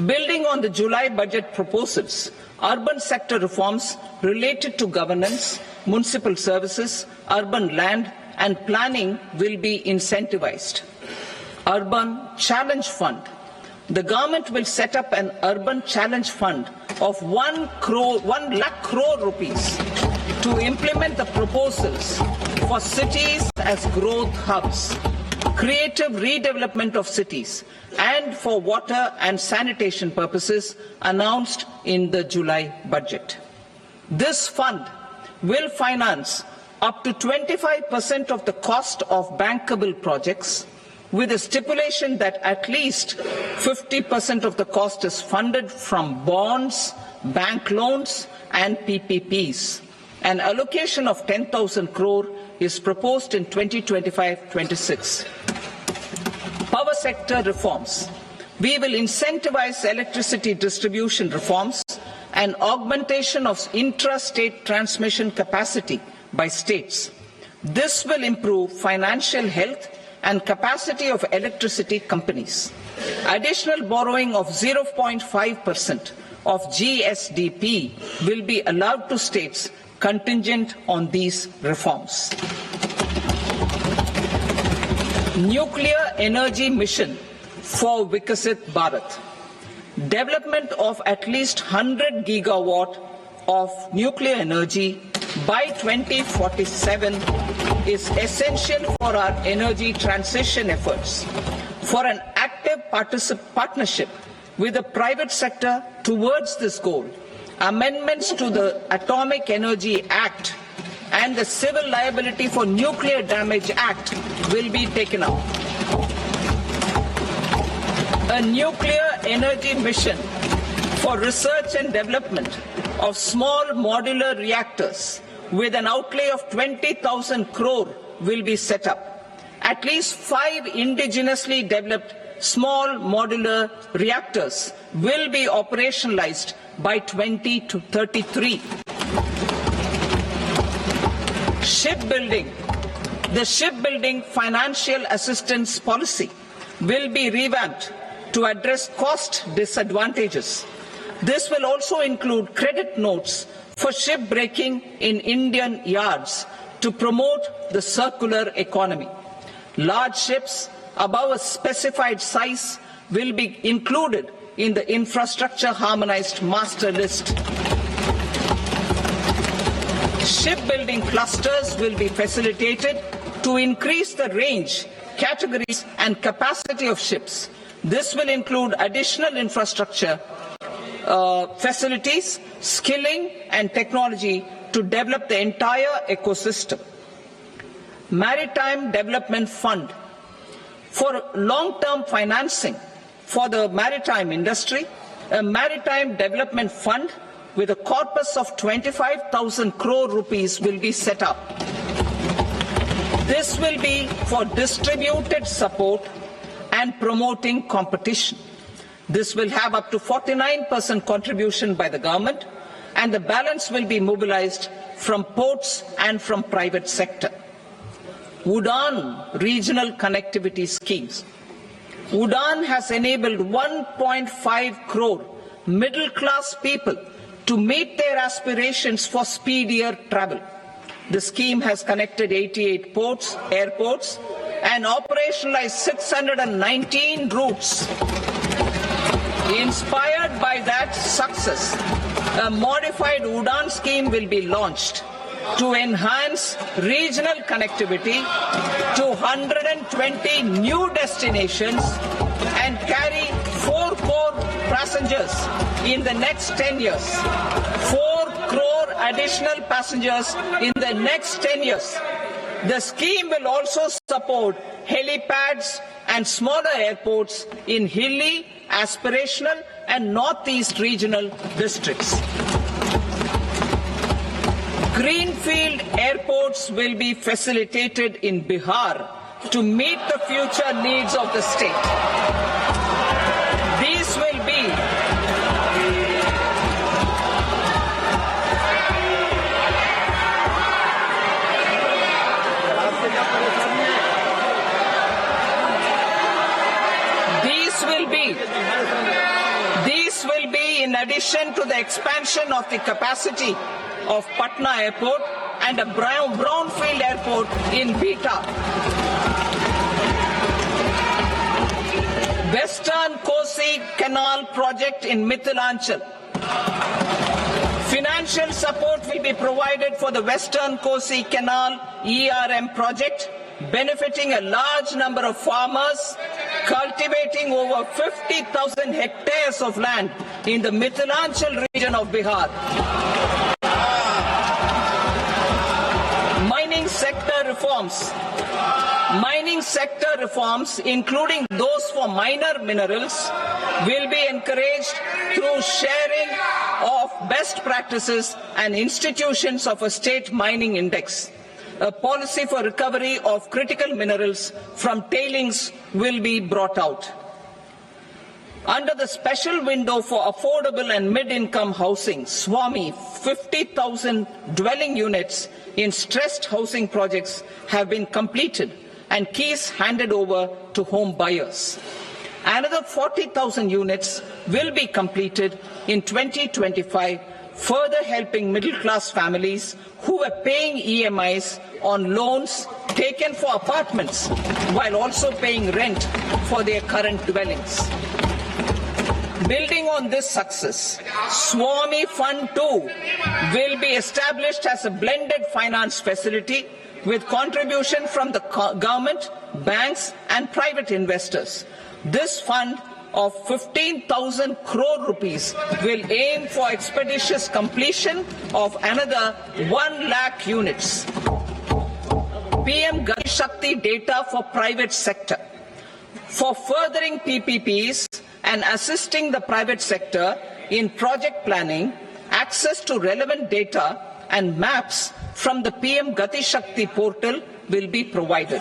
Building on the July budget proposals, urban sector reforms related to governance, municipal services, urban land and planning will be incentivized. Urban Challenge Fund. The government will set up an urban challenge fund of 1 lakh crore rupees to implement the proposals for cities as growth hubs, creative redevelopment of cities, and for water and sanitation purposes announced in the July budget. This fund will finance up to 25% of the cost of bankable projects, with a stipulation that at least 50% of the cost is funded from bonds, bank loans, and PPPs. An allocation of 10,000 crore is proposed in 2025-26. Power sector reforms. We will incentivize electricity distribution reforms and augmentation of intrastate transmission capacity by states. This will improve financial health and capacity of electricity companies. Additional borrowing of 0.5% of GSDP will be allowed to states contingent on these reforms. Nuclear energy mission for Vikasit Bharat. Development of at least 100 gigawatt of nuclear energy by 2047 is essential for our energy transition efforts. For an active partnership with the private sector towards this goal, amendments to the Atomic Energy Act and the Civil Liability for Nuclear Damage Act will be taken up. A nuclear energy mission for research and development of small modular reactors with an outlay of 20,000 crore will be set up. At least 5 indigenously developed small modular reactors will be operationalized by 2033. Shipbuilding. The shipbuilding financial assistance policy will be revamped to address cost disadvantages. This will also include credit notes for shipbreaking in Indian yards to promote the circular economy. Large ships above a specified size will be included in the infrastructure harmonized master list. Shipbuilding clusters will be facilitated to increase the range, categories and capacity of ships. This will include additional infrastructure, facilities, skilling and technology to develop the entire ecosystem. Maritime Development Fund. For long-term financing for the maritime industry, a Maritime Development Fund with a corpus of 25,000 crore rupees will be set up. This will be for distributed support and promoting competition. This will have up to 49% contribution by the government, and the balance will be mobilized from ports and from private sector. UDAN regional connectivity schemes. UDAN has enabled 1.5 crore middle-class people to meet their aspirations for speedier travel. The scheme has connected 88 airports, and operationalized 619 routes. Inspired by that success, a modified UDAN scheme will be launched to enhance regional connectivity to 120 new destinations and carry 4 crore passengers in the next 10 years. 4 crore additional passengers in the next 10 years. The scheme will also support helipads and smaller airports in hilly, aspirational and northeast regional districts. Greenfield airports will be facilitated in Bihar to meet the future needs of the state. These will be in addition to the expansion of the capacity of Patna Airport and a brownfield airport in Beta. Western Kosi Canal project in Mithilanchal. Financial support will be provided for the Western Kosi Canal ERM project, benefiting a large number of farmers cultivating over 50,000 hectares of land in the Mithilanchal region of Bihar. Mining sector reforms, including those for minor minerals, will be encouraged through sharing of best practices and institutions of a state mining index. A policy for recovery of critical minerals from tailings will be brought out. Under the special window for affordable and mid-income housing, SWAMI, 50,000 dwelling units in stressed housing projects have been completed and keys handed over to home buyers. Another 40,000 units will be completed in 2025, further helping middle-class families who were paying EMIs on loans taken for apartments while also paying rent for their current dwellings. Building on this success, SWAMI Fund 2 will be established as a blended finance facility with contribution from the government, banks and private investors. This fund of 15,000 crore rupees will aim for expeditious completion of another 1 lakh units. PM Gati Shakti data for private sector. For furthering PPPs and assisting the private sector in project planning, access to relevant data and maps from the PM Gati Shakti portal will be provided.